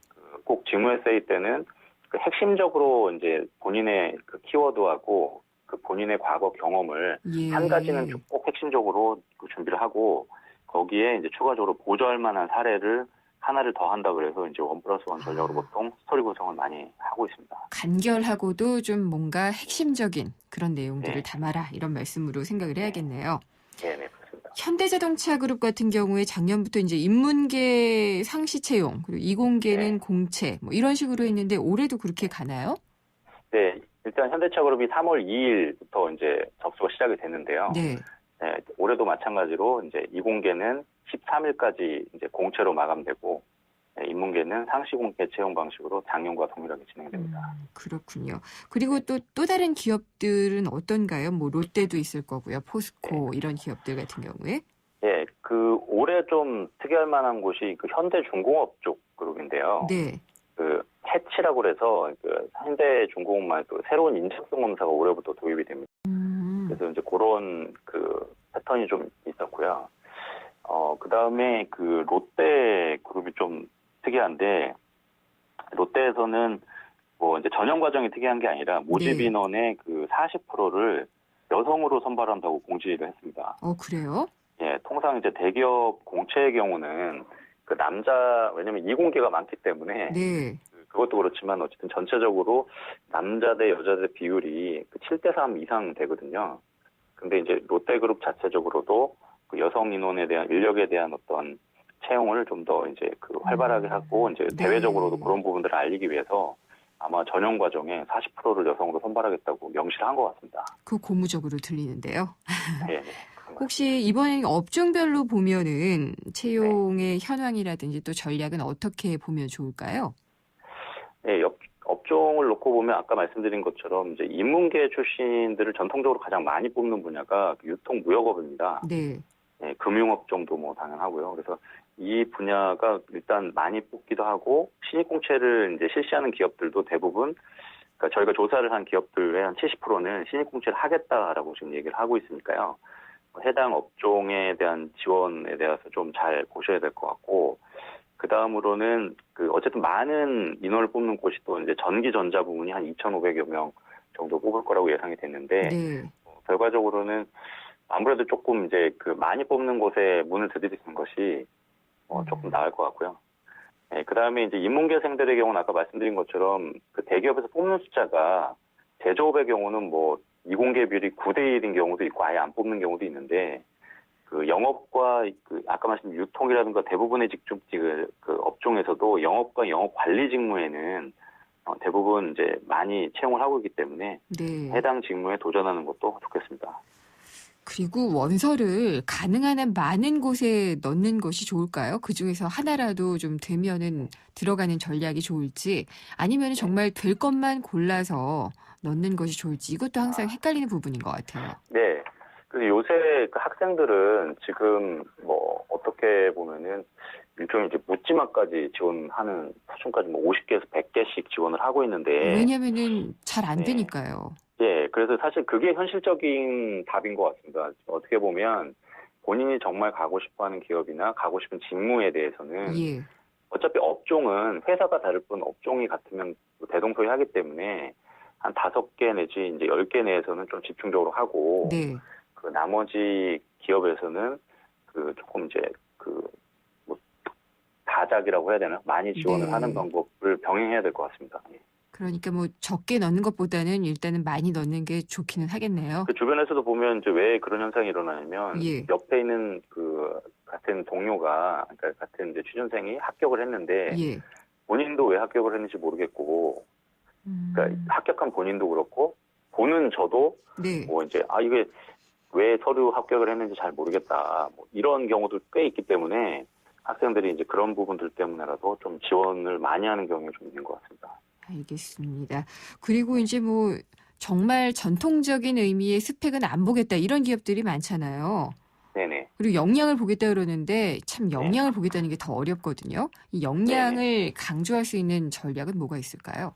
꼭 직무 에세이 때는 그 핵심적으로 이제 본인의 그 키워드하고 그 본인의 과거 경험을 예. 한 가지는 꼭 핵심적으로 그 준비를 하고 거기에 이제 추가적으로 보조할 만한 사례를 하나를 더 한다 그래서 이제 1+1 전략으로 보통 스토리 구성을 많이 하고 있습니다. 간결하고도 좀 뭔가 핵심적인 그런 내용들을 네. 담아라 이런 말씀으로 생각을 해야겠네요. 네, 그렇습니다. 현대자동차 그룹 같은 경우에 작년부터 이제 인문계 상시 채용 그리고 이공계는 공채 뭐 이런 식으로 했는데 올해도 그렇게 가나요? 네, 일단 현대차 그룹이 3월 2일부터 이제 접수가 시작이 됐는데요. 네. 네, 올해도 마찬가지로 이제 이공계는 13일까지 이제 공채로 마감되고 인문계는 상시공개 채용 방식으로 작년과 동일하게 진행됩니다. 그렇군요. 그리고 또 다른 기업들은 어떤가요? 뭐 롯데도 있을 거고요. 포스코 이런 기업들 같은 경우에. 예, 그 올해 좀 특이할 만한 곳이 그 현대중공업 쪽 그룹인데요. 네. 그 해치라고 그래서 그 현대중공업만 또 새로운 인적성 검사가 올해부터 도입이 됩니다. 그래서 이제 그런 그 패턴이 좀 있었고요. 그 다음에 그 롯데 그룹이 좀 특이한데, 롯데에서는 뭐 이제 전형 과정이 특이한 게 아니라 모집 인원의 그 40%를 여성으로 선발한다고 공지를 했습니다. 그래요? 예, 통상 이제 대기업 공채의 경우는 그 왜냐면 이공계가 많기 때문에. 네. 그것도 그렇지만 어쨌든 전체적으로 남자 대 여자 대 비율이 7대3 이상 되거든요. 근데 이제 롯데그룹 자체적으로도 그 여성 인원에 대한 인력에 대한 어떤 채용을 좀 더 이제 그 활발하게 하고 이제 대외적으로도 그런 부분들을 알리기 위해서 아마 전형 과정에 40%를 여성으로 선발하겠다고 명시를 한 것 같습니다. 그 고무적으로 들리는데요. 네. 혹시 이번에 업종별로 보면은 채용의 현황이라든지 또 전략은 어떻게 보면 좋을까요? 네, 업종을 놓고 보면 아까 말씀드린 것처럼 이제 인문계 출신들을 전통적으로 가장 많이 뽑는 분야가 유통무역업입니다. 네. 네, 금융업종도 뭐 당연하고요. 그래서 이 분야가 일단 많이 뽑기도 하고 신입공채를 이제 실시하는 기업들도 대부분 그러니까 저희가 조사를 한 기업들의 한 70%는 신입공채를 하겠다라고 지금 얘기를 하고 있으니까요. 해당 업종에 대한 지원에 대해서 좀 잘 보셔야 될 것 같고, 그 다음으로는 그 어쨌든 많은 인원을 뽑는 곳이 또 이제 전기전자 부문이 한 2,500여 명 정도 뽑을 거라고 예상이 됐는데, 결과적으로는 아무래도 조금 이제 그 많이 뽑는 곳에 문을 들이대는 것이 조금 나을 것 같고요. 네, 그 다음에 이제 인문계생들의 경우는 아까 말씀드린 것처럼 그 대기업에서 뽑는 숫자가 제조업의 경우는 뭐 이공계 비율이 9대1인 경우도 있고 아예 안 뽑는 경우도 있는데, 그 영업과 그 아까 말씀드린 유통이라든가 대부분의 직종 그 업종에서도 영업과 영업 관리 직무에는 대부분 이제 많이 채용을 하고 있기 때문에 해당 직무에 도전하는 것도 좋겠습니다. 그리고 원서를 가능한 한 많은 곳에 넣는 것이 좋을까요? 그중에서 하나라도 좀 되면은 들어가는 전략이 좋을지, 아니면 정말 될 것만 골라서 넣는 것이 좋을지, 이것도 항상 헷갈리는 부분인 것 같아요. 네. 그래서 요새 그 학생들은 지금 뭐 어떻게 보면은 일종의 이제 묻지마까지 지원하는 수준까지 뭐 50개에서 100개씩 지원을 하고 있는데, 왜냐면은 잘 안 되니까요. 예, 그래서 사실 그게 현실적인 답인 것 같습니다. 어떻게 보면 본인이 정말 가고 싶어하는 기업이나 가고 싶은 직무에 대해서는 어차피 업종은 회사가 다를 뿐 업종이 같으면 대동소이하기 때문에 한 5개 내지 이제 10개 내에서는 좀 집중적으로 하고, 그 나머지 기업에서는 그 조금 이제 그 뭐 다작이라고 해야 되나, 많이 지원을 하는 방법을 병행해야 될 것 같습니다. 그러니까 뭐 적게 넣는 것보다는 일단은 많이 넣는 게 좋기는 하겠네요. 그 주변에서도 보면 이제 왜 그런 현상이 일어나냐면 옆에 있는 그 같은 동료가, 그러니까 같은 이제 취준생이 합격을 했는데 본인도 왜 합격을 했는지 모르겠고, 그러니까 합격한 본인도 그렇고 보는 저도 뭐 이제 이게 왜 서류 합격을 했는지 잘 모르겠다, 뭐 이런 경우도 꽤 있기 때문에 학생들이 이제 그런 부분들 때문에라도 좀 지원을 많이 하는 경우가 좀 있는 것 같습니다. 알겠습니다. 그리고 이제 뭐 정말 전통적인 의미의 스펙은 안 보겠다, 이런 기업들이 많잖아요. 네네. 그리고 역량을 보겠다 그러는데 참 역량을 보겠다는 게 더 어렵거든요. 이 역량을 강조할 수 있는 전략은 뭐가 있을까요?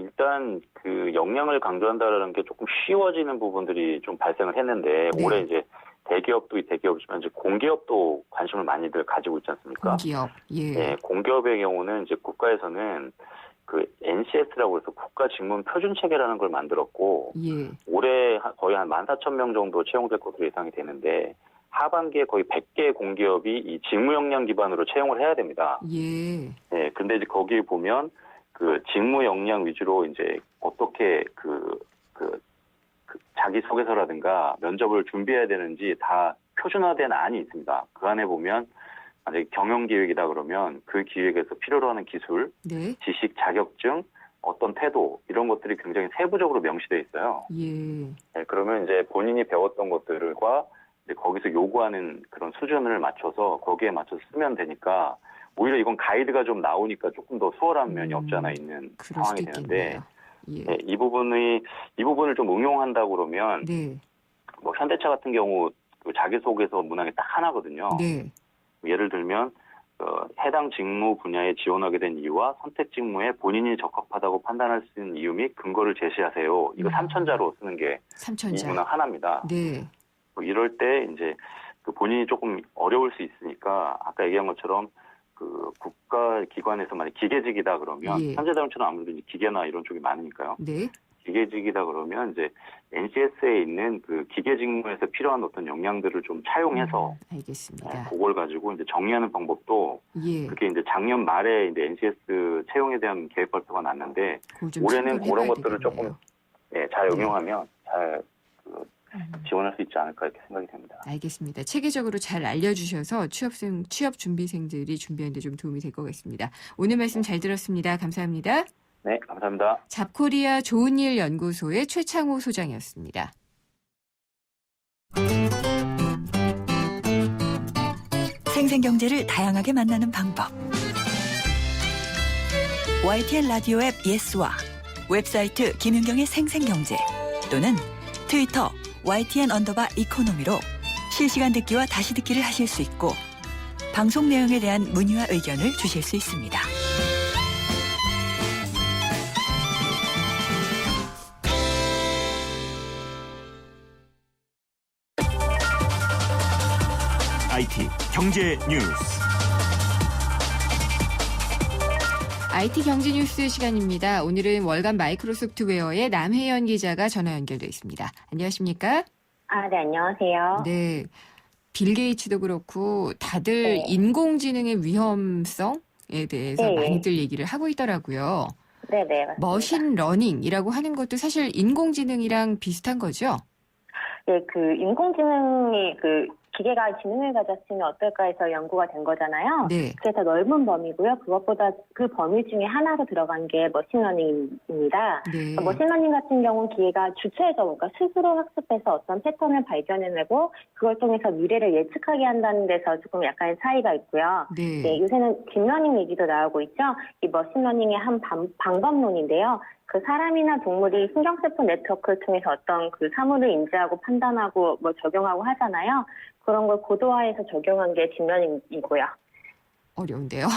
일단 그 역량을 강조한다라는 게 조금 쉬워지는 부분들이 좀 발생을 했는데, 올해 이제 대기업도 대기업이지만 이제 공기업도 관심을 많이들 가지고 있지 않습니까? 공기업. 네, 공기업의 경우는 이제 국가에서는 그 NCS라고 해서 국가직무 표준 체계라는 걸 만들었고, 올해 거의 한 14,000명 정도 채용될 것으로 예상이 되는데, 하반기에 거의 100개 공기업이 이 직무 역량 기반으로 채용을 해야 됩니다. 네, 근데 이제 거기 보면 그 직무 역량 위주로 이제 어떻게 그 자기소개서라든가 면접을 준비해야 되는지 다 표준화된 안이 있습니다. 그 안에 보면 만약에 경영기획이다 그러면 그 기획에서 필요로 하는 기술, 지식, 자격증, 어떤 태도, 이런 것들이 굉장히 세부적으로 명시되어 있어요. 네, 그러면 이제 본인이 배웠던 것들과 이제 거기서 요구하는 그런 수준을 맞춰서 거기에 맞춰서 쓰면 되니까 오히려 이건 가이드가 좀 나오니까 조금 더 수월한 면이 없지 않아 있는 그럴 상황이 수도 되는데 있겠네요. 예. 네, 이 부분을 좀 응용한다 그러면 네. 뭐 현대차 같은 경우 그 자기소개서 문항이 딱 하나거든요. 네. 예를 들면 해당 직무 분야에 지원하게 된 이유와 선택 직무에 본인이 적합하다고 판단할 수 있는 이유 및 근거를 제시하세요. 이거 3천자로 쓰는 게 이 3천자. 문항 하나입니다. 네. 뭐 이럴 때 이제 그 본인이 조금 어려울 수 있으니까 아까 얘기한 것처럼 그 국가기관에서 만약 기계직이다 그러면 예. 현대자동차는 아무래도 이제 기계나 이런 쪽이 많으니까요. 네. 기계직이다 그러면 이제 NCS에 있는 그 기계 직무에서 필요한 어떤 역량들을 좀 차용해서 알겠습니다. 그걸 가지고 이제 정리하는 방법도 예. 그게 이제 작년 말에 이제 NCS 채용에 대한 계획 발표가 났는데 그걸 좀 올해는 참고를 그런 해봐야 것들을 되겠네요. 조금 잘 응용하면 잘 지원할 수 있지 않을까 이렇게 생각이 됩니다. 알겠습니다. 체계적으로 잘 알려주셔서 취업 준비생들이 준비하는 데 좀 도움이 될 것 같습니다. 오늘 말씀 잘 들었습니다. 감사합니다. 네, 감사합니다. 잡코리아 좋은일 연구소의 최창호 소장이었습니다. 생생경제를 다양하게 만나는 방법. YTN 라디오 앱 예스와 웹사이트 김윤경의 생생경제 또는 트위터 YTN_이코노미로 실시간 듣기와 다시 듣기를 하실 수 있고 방송 내용에 대한 문의와 의견을 주실 수 있습니다. IT 경제 뉴스. IT 경제 뉴스 시간입니다. 오늘은 월간 마이크로소프트웨어의 남혜연 기자가 전화 연결돼 있습니다. 안녕하십니까? 네, 안녕하세요. 네. 빌 게이츠도 그렇고 다들 네. 인공지능의 위험성에 대해서 네. 많이들 얘기를 하고 있더라고요. 네네, 맞습니다. 머신 러닝이라고 하는 것도 사실 인공지능이랑 비슷한 거죠? 네, 그 인공지능이 그 기계가 지능을 가졌으면 어떨까 해서 연구가 된 거잖아요. 네. 그래서 넓은 범위고요. 그것보다 그 범위 중에 하나로 들어간 게 머신러닝입니다. 네. 머신러닝 같은 경우는 기계가 주체에서 그러니까 스스로 학습해서 어떤 패턴을 발견해내고 그걸 통해서 미래를 예측하게 한다는 데서 조금 약간의 차이가 있고요. 네. 네, 요새는 딥러닝 얘기도 나오고 있죠. 이 머신러닝의 한 방법론인데요. 그 사람이나 동물이 신경세포 네트워크를 통해서 어떤 그 사물을 인지하고 판단하고 뭐 적용하고 하잖아요. 그런 걸 고도화해서 적용한 게 딥러닝이고요. 어려운데요.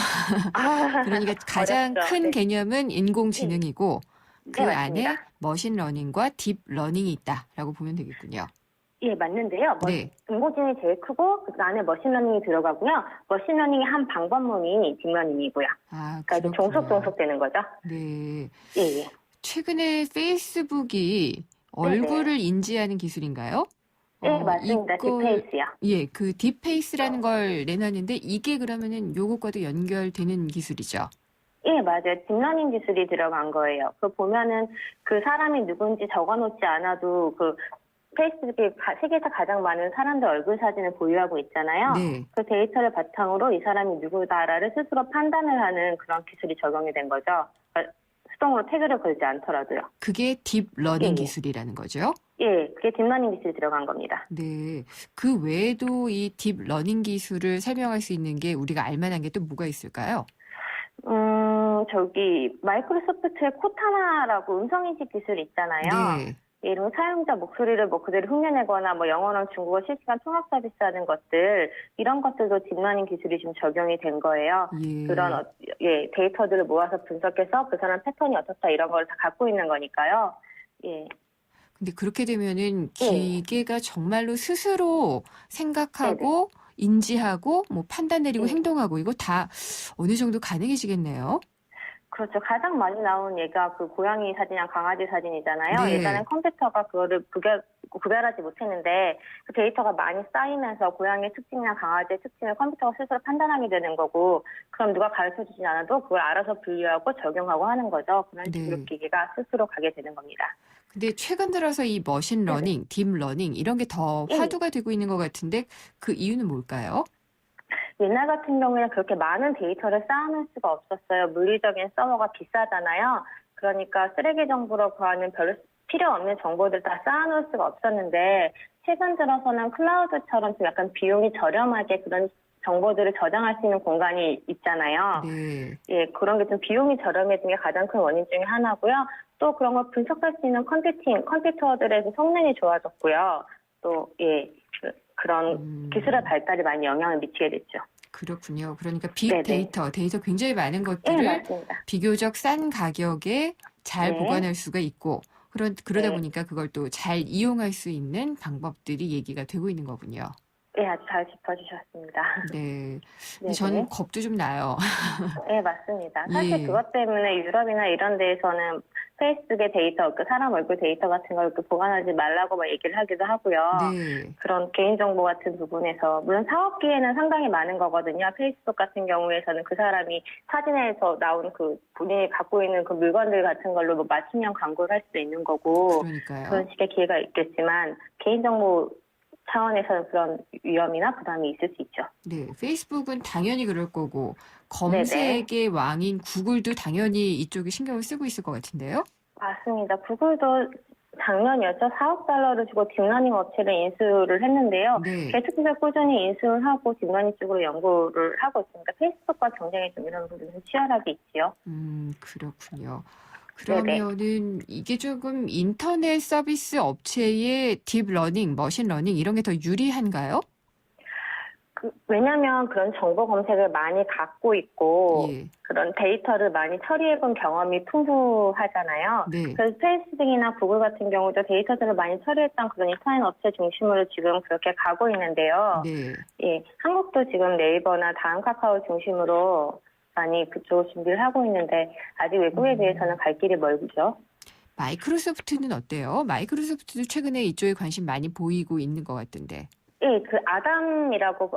그러니까 가장 어렵죠. 큰 네. 개념은 인공지능이고 그 네, 안에 맞습니다. 머신러닝과 딥러닝이 있다라고 보면 되겠군요. 예, 맞는데요. 네. 인공지능이 제일 크고 그 안에 머신러닝이 들어가고요. 머신러닝의 한 방법론이 딥러닝이고요. 그러니까 이제 종속 되는 거죠. 네. 예, 예. 최근에 페이스북이 얼굴을 인지하는 기술인가요? 네, 맞습니다. 딥페이스요. 예, 그 딥페이스라는 걸 내놨는데 이게 그러면은 요것과도 연결되는 기술이죠. 예, 맞아요. 딥러닝 기술이 들어간 거예요. 그 보면은 그 사람이 누군지 적어놓지 않아도 그 페이스북에 세계에서 가장 많은 사람들 얼굴 사진을 보유하고 있잖아요. 네. 그 데이터를 바탕으로 이 사람이 누구다라를 스스로 판단을 하는 그런 기술이 적용이 된 거죠. 그러니까 수동으로 태그를 걸지 않더라도요. 그게 딥러닝 예. 기술이라는 거죠? 예, 그게 딥러닝 기술이 들어간 겁니다. 네. 그 외에도 이 딥러닝 기술을 설명할 수 있는 게 우리가 알만한 게 또 뭐가 있을까요? 마이크로소프트의 코타나라고 음성인식 기술 있잖아요. 네. 이런 사용자 목소리를 뭐 그대로 흉내내거나 뭐 영어나 중국어 실시간 통역 서비스하는 것들 이런 것들도 딥러닝 기술이 좀 적용이 된 거예요. 예. 그런 데이터들을 모아서 분석해서 그 사람 패턴이 어떻다 이런 걸 다 갖고 있는 거니까요. 예. 근데 그렇게 되면은 기계가 정말로 스스로 생각하고 인지하고 뭐 판단 내리고 행동하고 이거 다 어느 정도 가능해지겠네요. 그렇죠. 가장 많이 나온 예가 그 고양이 사진이랑 강아지 사진이잖아요. 네. 예전엔 컴퓨터가 그거를 구별하지 못했는데 그 데이터가 많이 쌓이면서 고양이의 특징이나 강아지의 특징을 컴퓨터가 스스로 판단하게 되는 거고 그럼 누가 가르쳐주지 않아도 그걸 알아서 분류하고 적용하고 하는 거죠. 그런 식으로 기계가 스스로 가게 되는 겁니다. 근데 최근 들어서 이 머신러닝, 딥러닝 이런 게 더 화두가 되고 있는 것 같은데 그 이유는 뭘까요? 옛날 같은 경우에는 그렇게 많은 데이터를 쌓아놓을 수가 없었어요. 물리적인 서버가 비싸잖아요. 그러니까 쓰레기 정보로 구하는 별로 필요 없는 정보들 다 쌓아놓을 수가 없었는데 최근 들어서는 클라우드처럼 좀 약간 비용이 저렴하게 그런 정보들을 저장할 수 있는 공간이 있잖아요. 네. 예, 그런 게 좀 비용이 저렴해진 게 가장 큰 원인 중에 하나고요. 또 그런 걸 분석할 수 있는 컴퓨터들의 성능이 좋아졌고요. 또, 예, 그런 기술의 발달이 많이 영향을 미치게 됐죠. 그렇군요. 그러니까 빅데이터, 데이터 굉장히 많은 것들을 네, 맞습니다. 비교적 싼 가격에 잘 네. 보관할 수가 있고, 그러다 네. 보니까 그걸 또 잘 이용할 수 있는 방법들이 얘기가 되고 있는 거군요. 예, 아주 잘 짚어주셨습니다. 네. 네, 저는 네. 겁도 좀 나요. 네, 맞습니다. 사실 예. 그것 때문에 유럽이나 이런 데에서는 페이스북의 데이터, 그 사람 얼굴 데이터 같은 걸 보관하지 말라고 막 얘기를 하기도 하고요. 네. 그런 개인정보 같은 부분에서, 물론 사업기에는 상당히 많은 거거든요. 페이스북 같은 경우에서는 그 사람이 사진에서 나온 그 본인이 갖고 있는 그 물건들 같은 걸로 뭐 맞춤형 광고를 할 수도 있는 거고, 그러니까요. 그런 식의 기회가 있겠지만, 개인정보 차원에서는 그런 위험이나 부담이 있을 수 있죠. 네. 페이스북은 당연히 그럴 거고, 검색의 왕인 구글도 당연히 이쪽에 신경을 쓰고 있을 것 같은데요? 맞습니다. 구글도 작년이었죠. 4억 달러를 주고 딥러닝 업체를 인수를 했는데요. 네. 계속해서 꾸준히 인수를 하고 딥러닝 쪽으로 연구를 하고 있습니다. 페이스북과 경쟁이 좀 이런 부분이 좀 치열하게 있지요. 그렇군요. 그러면은 이게 조금 인터넷 서비스 업체의 딥러닝, 머신러닝 이런 게 더 유리한가요? 왜냐하면 그런 정보 검색을 많이 갖고 있고 예. 그런 데이터를 많이 처리해본 경험이 풍부하잖아요. 네. 그래서 페이스북이나 구글 같은 경우도 데이터들을 많이 처리했던 그런 인터넷 업체 중심으로 지금 그렇게 가고 있는데요. 네. 예, 한국도 지금 네이버나 다음 카카오 중심으로 많이 그쪽을 준비를 하고 있는데 아직 외국에 비해서는 갈 길이 멀죠. 마이크로소프트는 어때요? 마이크로소프트도 최근에 이쪽에 관심 많이 보이고 있는 것 같던데. 예, 그 아담이라고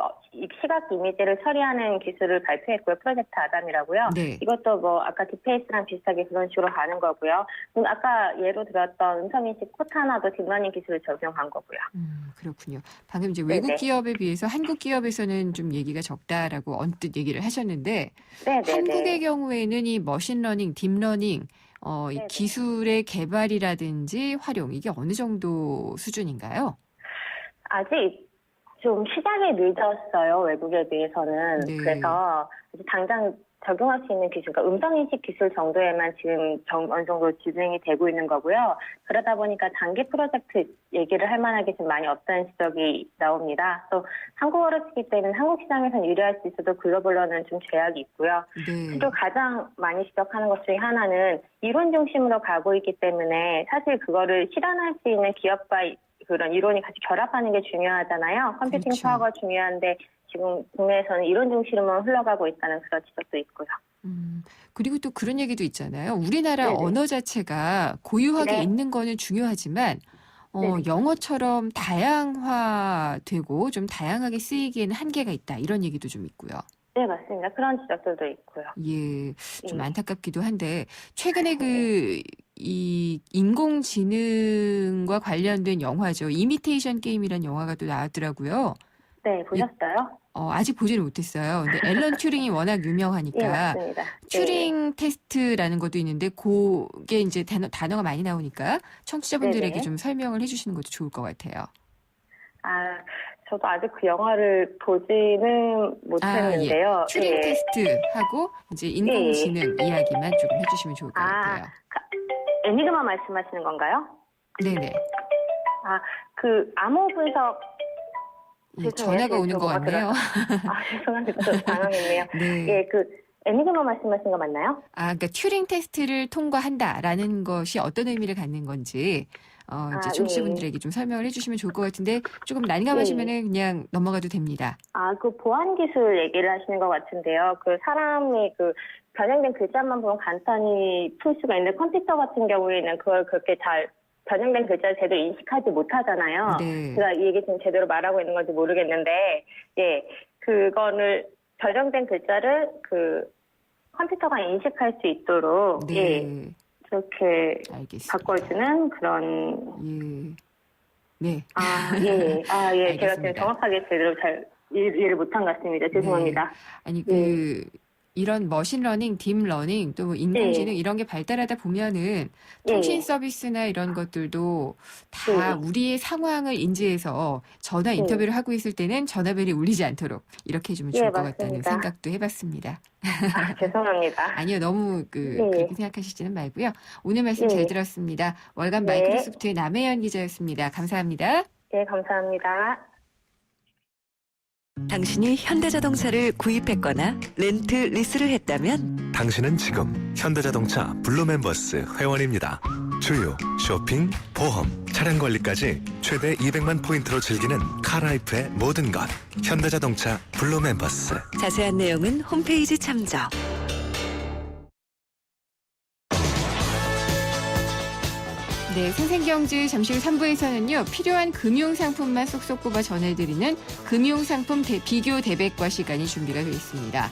시각 이미지를 처리하는 기술을 발표했고요. 프로젝트 아담이라고요. 네. 이것도 뭐 아까 딥페이스랑 비슷하게 그런 식으로 가는 거고요. 아까 예로 들었던 음성인식 코타나도 딥러닝 기술을 적용한 거고요. 그렇군요. 방금 이제 네네. 외국 기업에 비해서 한국 기업에서는 좀 얘기가 적다라고 언뜻 얘기를 하셨는데 네네네. 한국의 경우에는 이 머신러닝, 딥러닝 이 네네. 기술의 개발이라든지 활용 이게 어느 정도 수준인가요? 아직 좀 시작이 늦었어요. 외국에 비해서는. 네. 그래서 당장 적용할 수 있는 기술, 그러니까 음성인식 기술 정도에만 지금 어느 정도 진행이 되고 있는 거고요. 그러다 보니까 장기 프로젝트 얘기를 할 만하게 좀 많이 없다는 지적이 나옵니다. 또 한국어를 쓰기 때문에 한국 시장에서는 유리할 수 있어도 글로벌로는 좀 제약이 있고요. 네. 또 가장 많이 지적하는 것 중에 하나는 이론 중심으로 가고 있기 때문에 사실 그거를 실현할 수 있는 기업과 그런 이론이 같이 결합하는 게 중요하잖아요. 컴퓨팅 그렇죠. 파워가 중요한데 지금 국내에서는 이론 중심으로 흘러가고 있다는 그런 지적도 있고요. 그리고 또 그런 얘기도 있잖아요. 우리나라 네네. 언어 자체가 고유하게 네. 있는 거는 중요하지만 네네. 영어처럼 다양화되고 좀 다양하게 쓰이기에는 한계가 있다. 이런 얘기도 좀 있고요. 네, 맞습니다. 그런 지적들도 있고요. 예, 좀 예. 안타깝기도 한데 최근에 이 인공지능과 관련된 영화죠. 이미테이션 게임이라는 영화가 또 나왔더라고요. 네, 보셨어요? 아직 보지는 못했어요. 근데 앨런 튜링이 워낙 예, 유명하니까 맞습니다. 튜링 테스트라는 것도 있는데 그게 이제 단어가 많이 나오니까 청취자분들에게 네네. 좀 설명을 해주시는 것도 좋을 것 같아요. 아, 저도 아직 그 영화를 보지는 못했는데요. 예. 튜링 예. 테스트하고 이제 인공지능 이야기만 조금 해주시면 좋을 것 같아요. 애니그마 말씀하시는 건가요? 네네. 아, 그 암호 분석. 예, 전화가 오는 것 같네요. 죄송한데 저 당황했네요. 네. 예, 그 애니그마 말씀하시는 거 맞나요? 그러니까 튜링 테스트를 통과한다라는 것이 어떤 의미를 갖는 건지 이제 청취자분들에게 좀 설명을 해주시면 좋을 것 같은데 조금 난감하시면은 그냥 넘어가도 됩니다. 그 보안 기술 얘기를 하시는 것 같은데요. 그 사람이 그 변형된 글자만 보면 간단히 풀 수가 있는데 컴퓨터 같은 경우에는 그걸 그렇게 잘 변형된 글자를 제대로 인식하지 못하잖아요. 네. 제가 이 얘기 지금 제대로 말하고 있는 건지 모르겠는데, 예, 그거를 변형된 글자를 그 컴퓨터가 인식할 수 있도록 네. 예, 그렇게 알겠습니다. 바꿔주는 그런. 네. 예. 제가 지금 알겠습니다. 정확하게 제대로 잘 이해를 못한 것 같습니다. 죄송합니다. 네. 아니 이런 머신러닝, 딥러닝, 또 인공지능 이런 게 발달하다 보면은 통신 서비스나 이런 것들도 다 우리의 상황을 인지해서 전화 인터뷰를 하고 있을 때는 전화벨이 울리지 않도록 이렇게 해주면 좋을 것 같다는 생각도 해봤습니다. 죄송합니다. 아니요, 너무 그렇게 생각하시지는 말고요. 오늘 말씀 잘 들었습니다. 월간 마이크로소프트의 남혜연 기자였습니다. 감사합니다. 네, 감사합니다. 당신이 현대자동차를 구입했거나 렌트, 리스를 했다면 당신은 지금 현대자동차 블루멤버스 회원입니다. 주유, 쇼핑, 보험, 차량 관리까지 최대 200만 포인트로 즐기는 카라이프의 모든 것. 현대자동차 블루멤버스. 자세한 내용은 홈페이지 참조. 네, 생생경제 잠시 후 3부에서는요. 필요한 금융상품만 쏙쏙 뽑아 전해드리는 금융상품 비교 대백과 시간이 준비가 되어 있습니다.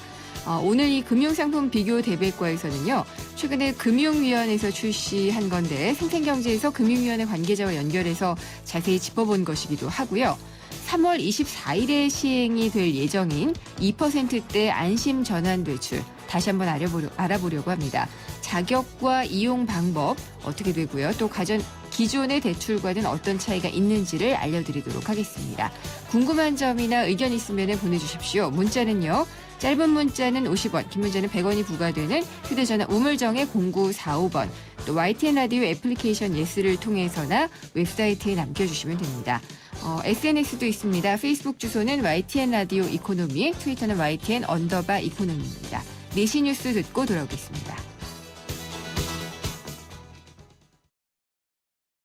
오늘 이 금융상품 비교 대백과에서는요. 최근에 금융위원회에서 출시한 건데 생생경제에서 금융위원회 관계자와 연결해서 자세히 짚어본 것이기도 하고요. 3월 24일에 시행이 될 예정인 2%대 안심 전환 대출 다시 한번 알아보려고 합니다. 자격과 이용 방법 어떻게 되고요. 또 기존의 대출과는 어떤 차이가 있는지를 알려드리도록 하겠습니다. 궁금한 점이나 의견 있으면 보내주십시오. 문자는요. 짧은 문자는 50원, 긴 문자는 100원이 부과되는 휴대전화 우물정의 0945번, 또 YTN 라디오 애플리케이션 예스를 통해서나 웹사이트에 남겨주시면 됩니다. SNS도 있습니다. 페이스북 주소는 YTN 라디오 이코노미, 트위터는 YTN_이코노미입니다. 4시 뉴스 듣고 돌아오겠습니다.